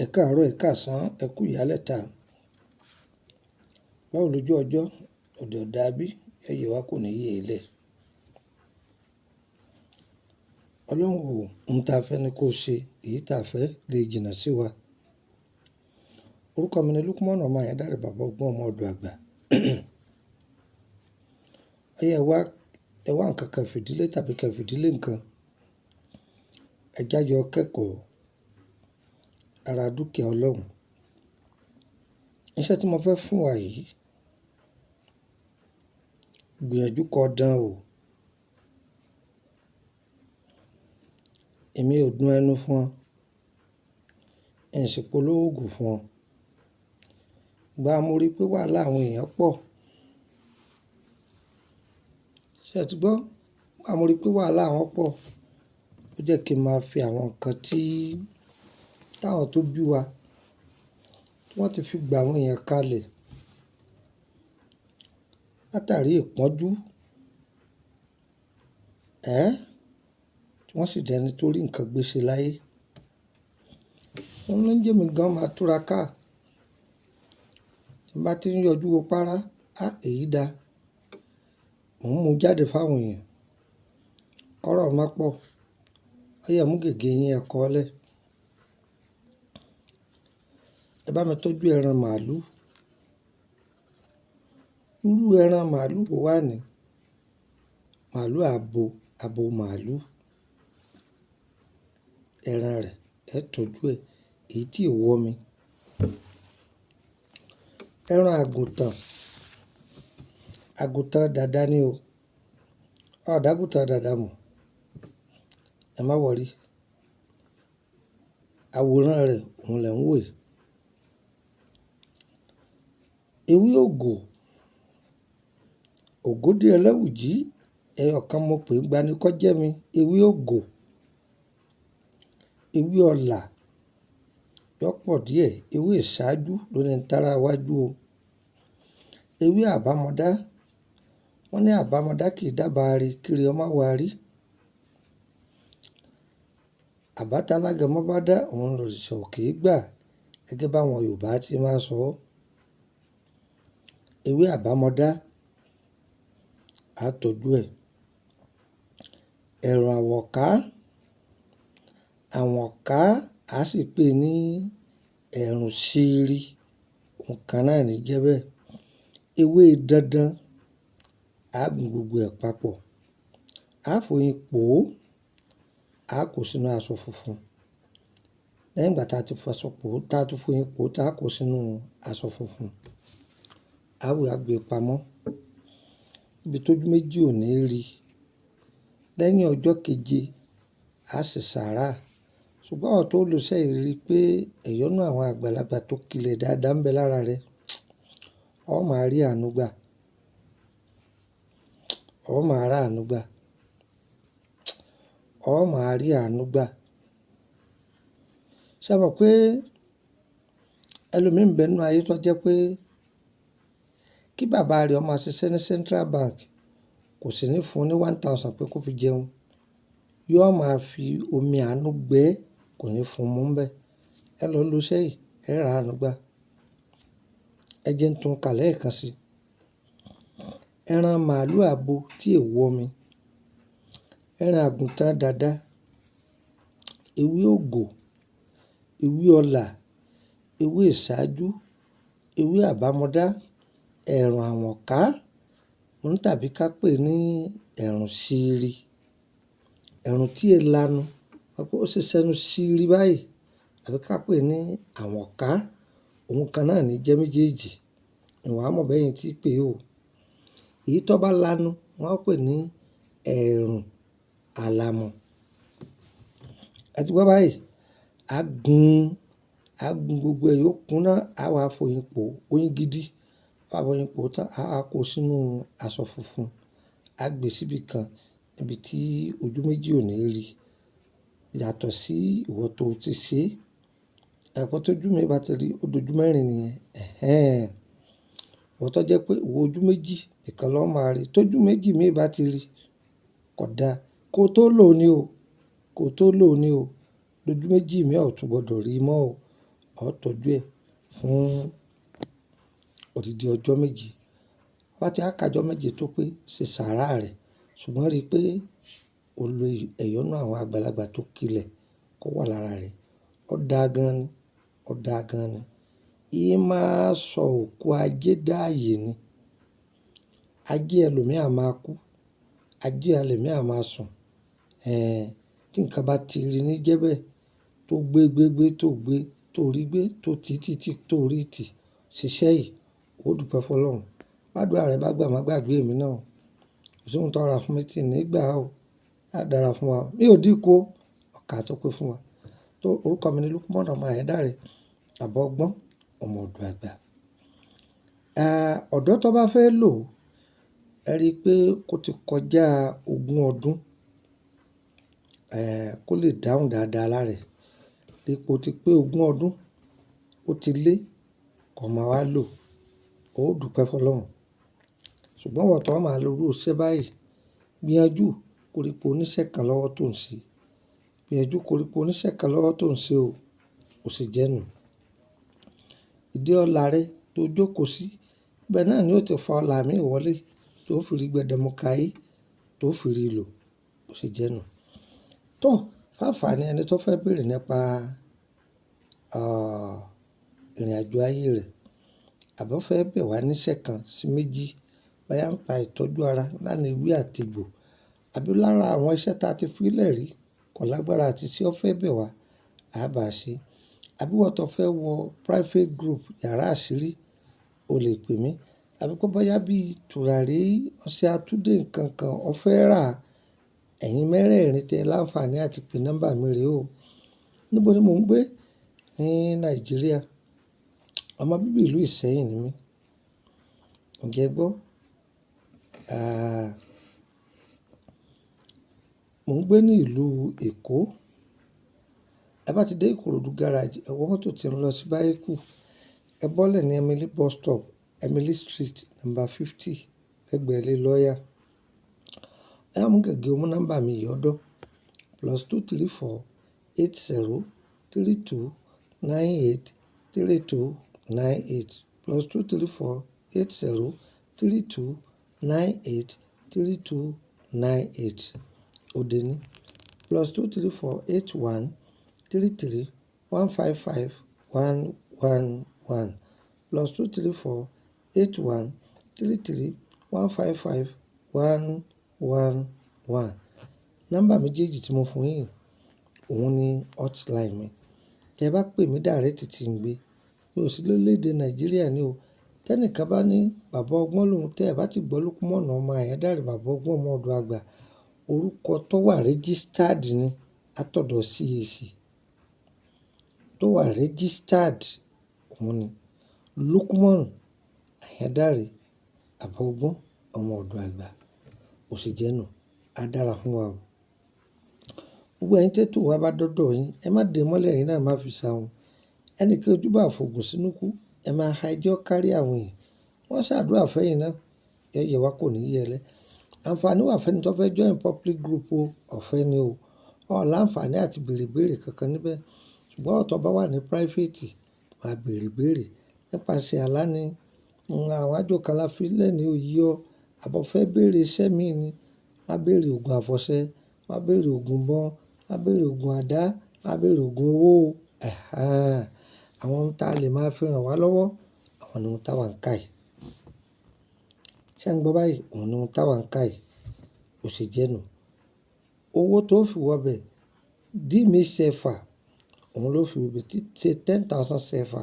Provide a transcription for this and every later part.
Ẹ káàárọ̀, ẹ káàsán, ẹ kú ìyálẹ̀ta. Báwo lójú ọjọ́? Ọ̀dẹ̀ ọ̀dà bí ẹyẹ wa kò ní yé e lẹ̀. Ọlọ́run ò ń ta fẹ́ ni kó ṣe, èyí tá fẹ́ lè jìnnà sí wa. Orúkọ mi ni Lukman ọmọ Ayédáre bàbá ọgbọ́n ọmọ ọ̀dọ̀ àgbà. Ẹ wá nǹkan kan fìdílé tàbí kan fìdílé nǹkan. Ẹ jájọ kẹ́kọ̀ọ́ ara dúkìá Ọlọ́run. Iṣẹ́ tí mo fẹ́ fún wa yìí, gbìyànjú kó dán o. Èmi ò dún ẹnu fún ọ, ìsìnkú olóògùn fún ọ. Gba mo rí pé wàhálà àwọn èèyàn pọ̀. Ṣé ẹ ti gbọ́? Gba mo rí pé wàhálà àwọn pọ̀. Ó jẹ́ kí n máa fi àwọn nǹkan táwọn tó bí wa, tí wọ́n ti fi gba àwọn èèyàn kalẹ̀ látàrí ìpọ́njú. Tí wọ́n sì jẹ́ nítorí nǹkan gbéṣe láyé. Wọ́n ló ń jẹ́ mi gan máa túra ká. Tí n bá ti ń yọjú wo párá, èyí da. Mò ń mú jáde fáwọn èèyàn. Kọ́rọ̀ má pọ̀. Ó yẹ mú gègé yín ẹ kọ́ lẹ̀. Ẹ bá mi tọ́jú ẹran màálù. Irú ẹran màálù wo wà ní? Màálù abo màálù. Ẹran rẹ̀ ẹ tọ́jú ẹ̀, èyí tí ò wọ́ mi. Ẹran àgùntàn dada ni o. Àgùntàn dada mọ̀. Ẹ má wọrí. Àwòrán rẹ̀ òun lẹ̀ ń wò yìí. Ewé ògòdì ẹlẹ́wùjí, ẹyọ kan mo pè é gbanikọ́jẹ́ mi. Ewé ògò, ewé ọ̀là yọ́pọ̀ díẹ̀, ewé ìṣáájú ló ní tara wájú o. Ewé àbámọ̀dá, wọ́n ní àbámọ̀dá kì í dábàá rí kiri ọmọ wa rí. Àbátalágẹmọ bá dá òun lòrìṣà òkè gbà, gẹ́gẹ́ báwọn Yorùbá ti máa sọ. Ewé àbámọ̀dá á tọ́jú ẹ̀. Ẹ̀rùn àwọ̀ká á sì pè ní ẹ̀rùn ṣíírí. Nǹkan náà ní jẹ́ bẹ́ẹ̀. Ewé dandan á gbin gbogbo ẹ̀ papọ̀. Á fòyín pò ó, á kó sínú aṣọ funfun. Lẹ́yìn ìgbà tá a ti fọṣọ pò ó, tá a ti fòyín pò ó, tá a kó sínú aṣọ funfun. Á wẹ̀ á gbé pamọ́. Ibi tójú méjì ò ní rí. Lẹ́yìn ọjọ́ keje, á sì sàárà. Ṣùgbọ́n àwọn tó lò ṣẹ́ rí pé ẹ̀yọ́nú àwọn àgbàlagbà tó kilẹ̀ dáadáa ń bẹ lára rẹ̀. Ó máa rí àánú gbà. Ó máa rà àánú gbà. Ó máa rí àánú gbà. Ṣé ẹ mọ̀ pé ẹlòmíì ń bẹ nínú ayé tó jẹ́ pé kí bàbá rẹ̀ ó máa ṣiṣẹ́ ní Central Bank kò sì ní fún un ní 1,000 pé kó fi jẹun. Yóò máa fi omi àánú gbé, kò ní fún un mú bẹ́ẹ̀. Ẹ lọ lo iṣẹ́ yìí, ẹ rà àánú gbà. Ẹ jẹ́ ń tún kàlẹ̀ ẹ̀kan sí. Ẹran màálù abo tí ò wọ́ mi. Ẹran àgùntàn dada. Ewé ògò, ewé ọ̀là, ewé ìṣáájú, ewé àbámọ̀dá, ẹ̀rùn àwọ̀ká, tàbí ká pè ní ẹ̀rùn ṣíírí. Ẹ̀rùn tí è lanu, ó sì sẹ́nu ṣíírí báyìí. Àbí ká pè ní àwọ̀ká. Òun kan náà ní jẹ́ méjèèjì. Ìwà mọ̀ bẹ́yìn tí pé o. Èyí tó bá lanu, wọ́n á pè ní ẹ̀rùn àlàmọ̀. Ẹ ti gbọ́ báyìí? Á gun gbogbo ẹ̀ yóò kúnná, á wá fòyín pò oyin gidi. Á fòyín pò tán, á kó sínú aṣọ funfun. Á gbé síbi kan níbi tí ojú méjì ò ní rí. Yàtọ̀ sí ìwọ tó ti ṣe. Ẹ̀pọ̀ tójú mi bá ti rí, ó dojú mẹ́rin nìyẹn. Ìwọ tó jẹ́ pé ìwọ ojú méjì nìkan ló máa rí. Tójú méjì mi bá ti rí, kódà kó tó lò ó ní o. Lójú méjì mi ò tún gbọdọ̀ rí mọ́ o. ó tọ́jú ẹ̀ fún odidi ọjọ́ méje. Bá ti á kájọ́ méje tó pé ṣe sàárà rẹ̀, ṣùgbọ́n rí pé o lo ẹ̀yọ́nú àwọn àgbàlagbà tó kilẹ̀ kó wà lára rẹ̀. Ó dáa gan ni, ó dáa gan ni. Í máa sọ òkú ajé dáàyè ni. Ajé ẹlòmíì á máa kú, ajé ẹlòmíì á máa sùn. Tí nǹkan bá ti rí ní jẹ́bẹ̀ tó gbé tó rí gbé tó títí tó rí tì ṣiṣẹ́ yìí, ó dúpẹ́ fọlọ́run. Bádùá rẹ bá gbà má gbàgbé èmi náà o. Kò sí ohun tó ra fún mi tí ì ní gbà o. Á dára fún wa. Mi ò dínkù o, ọ̀kà tó pé fún wa. Tó orúkọ mi ni Lukman ọmọ Ayédáre, bàbá ọgbọ́n, ọmọ ọ̀dọ̀ àgbà. Ọ̀dọ́ tó bá fẹ́ lò, ẹ rí i pé kó ti kọjá 20 ọdún, kó lè dáhùn dáadáa lára rẹ̀. Ipò ti pé 20 ọdún, ó ti lé, kó máa wá lò, ó dúpẹ́ fọlọ́run. Ṣùgbọ́n ìwọ tó máa lo irú iṣẹ́ báyìí, gbìyànjú kó rí pé oníṣẹ́ kan lọ́wọ́ tó ń ṣe. Gbìyànjú kó rí pé oníṣẹ́ kan lọ́wọ́ tó ń ṣe o, ó sì jẹ́ nù. Ìdí ọlá rẹ tó jókòó sí, ibẹ̀ náà ni ó ti fa ọlá mi wọlé tó fi rí gbẹdẹmukayé tó fi rí lò, ó sì jẹ́ nù. Tó fáfàní ẹni tó fẹ́ bèrè nípa ìrìnàjò ayé rẹ̀, àbọ̀ fẹ́ bẹ̀ wá níṣẹ́ kan sí méjì, báyà ń pa ìtọ́jú ara lánàá ewé àti egbò, àbí lára àwọn iṣẹ́ tá a ti fi lẹ̀ rí kò lágbára àti ṣé ó fẹ́ bẹ̀ wá, a bá ṣe. Àbí ìwọ tó fẹ́ wọ private group yàrá àṣírí, o lè pè mí. Àbí kó báyà bí tùràrí, ọṣẹ àtúndé nǹkan kan o fẹ́ rà, ẹ̀yin mẹ́rẹ̀ẹ̀rin tẹ láǹfààní àti pè nọ́mbà mi rè o. Níbo ni mò ń gbé? Ní Nàìjíríà. Ọmọ bíbí ìlú Ìṣẹ́yìn ni mí. Ǹjẹ́ gbọ́? Mò ń gbé ní ìlú Èkó. Ẹ bá ti dé Ìkòròdú garage, ẹ wọ mọ́tò tí ń lọ sí Báyékù. Ẹ bọ́lẹ̀ ní Emily bus stop, Emily Street, number 50, lẹ́gbẹ̀ẹ́ ilé lọ́yà. Ẹ á mú gègé o mú nọ́mbà mi yìí ọ̀dọ̀ +234 80 32 98 32 98 +234 80 32 98 32 98. Òde ní +234 81 33 155 111 +234 81 33 155 111. Nọ́mbà méjèèjì tí mo fún yín, òun ni hotline mi. Tẹ bá pè mí direct tí ń gbé, mi ò sí lórílẹ̀-èdè Nàìjíríà ni o. Tẹ́nìkan bá ní bàbá ọgbọ́n lòun, tẹ́ ẹ bá ti gbọ́ Lukman ọmọ Ayédáre, bàbá ọgbọ́n, ọmọ ọ̀dọ̀ àgbà, orúkọ tó wà registered ni látọ̀dọ̀ CAC. Tó wà registered, òun ni Lukman Ayédáre, bàbá ọgbọ́n, ọmọ ọ̀dọ̀ àgbà, ó sì jẹ́ nù. Á dára fún wa o. Gbogbo ẹ̀yin tètò wa bá dọ́dọ̀ yín, ẹ má dé mọ́lẹ̀, ẹ̀yin náà má fi sahun. Ẹnìkan ojú bá fògùn sínú kú, ẹ máa ha ẹjọ́ kárí àwọn èèyàn. Wọ́n ṣàdúrà fẹ́yìn náà, yẹ̀yẹ̀ wa kò ní yẹlẹ̀. Àǹfààní wà fẹ́ni tó fẹ́ join public group o, ọ̀fẹ́ ni o. Ọ̀ láǹfààní àti bèrè kankan níbẹ̀. Ṣùgbọ́n ọ̀tọ̀ bá wà ní private, máa bèrè nípasẹ̀ àlá ni. Àwọn àjò kan la fi lẹ̀ ní òye ọ. Àbọ̀ fẹ́ bèrè iṣẹ́ mi ni. Má bèrè ògùn àfọ̀ṣẹ, má bèrè ògùn bọ́n, má bèrè ògùn àdá, má bèrè ògùn owó o. Àwọn ohun tá a lè máa fi ràn wá lọ́wọ́, àwọn ni ohun táwa ń ká yìí. Ṣé ń gbọ́ báyìí? Òun ni ohun táwa ń ká yìí, ó sì jẹ́ nù. Owó tó fi wọ bẹ̀, dí sefa, òun ló fi wọbẹ̀ tí ṣe 10,000 sefa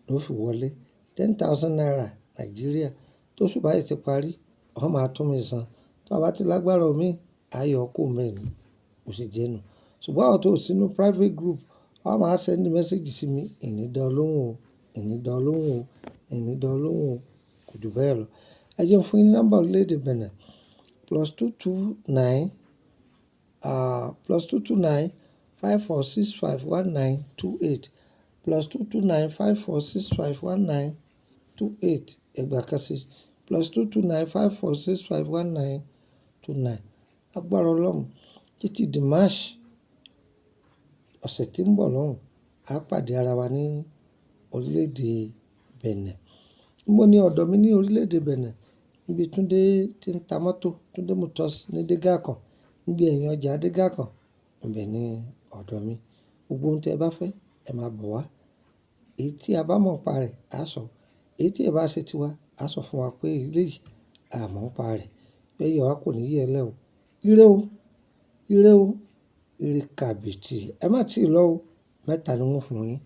ló fi wọlé. 10,000 naira Nàìjíríà tó ṣùgbọ́n àìsí parí, ó máa tún mi san. Tó bá ti lágbára omi, ayọ̀ kò mẹ́rin, ó sì jẹ́ nù. Ṣùgbọ́n àwọn tó sínú private group, wọ́n máa send message sí mi, ìní dá lóhùn o, ìní dá lóhùn o, ìní dá lóhùn o, kò jù bẹ́ẹ̀ lọ. Ẹ jẹ́ fún yín nọ́mbà orílẹ̀-èdè Benin, +229 54651928 +229 54651928. Ẹgbà kẹsì +229 54651929. Agbára Ọlọ́run títí di March ọ̀sẹ̀ tí ń bọ̀ lọ́hùn, a pàdé ara wa ní orílẹ̀-èdè Benin. Níbo ni ọ̀dọ̀ mi ní orílẹ̀-èdè Benin? Níbi Túndé tí ń ta mọ́tò, Túndé Motors ní Dégàkàn, níbi ẹ̀yìn ọjà Dégàkàn. Ibẹ̀ ni ọ̀dọ̀ mi. Gbogbo ohun tí ẹ bá fẹ́, ẹ máa bọ̀ wá. Èyí tí a bá mọ̀ nípa rẹ̀, a sọ. Èyí tí ẹ bá ṣe tiwa, a sọ fún wa pé eléyìí a mọ̀ nípa rẹ̀. Ẹyẹ wa kò ní yẹ̀ ẹ́ lẹ́ o. Ire o, ire o, ire kàbìtì. Ẹ má tíì lọ o. Mẹ́ta ni wọ́n fún yín.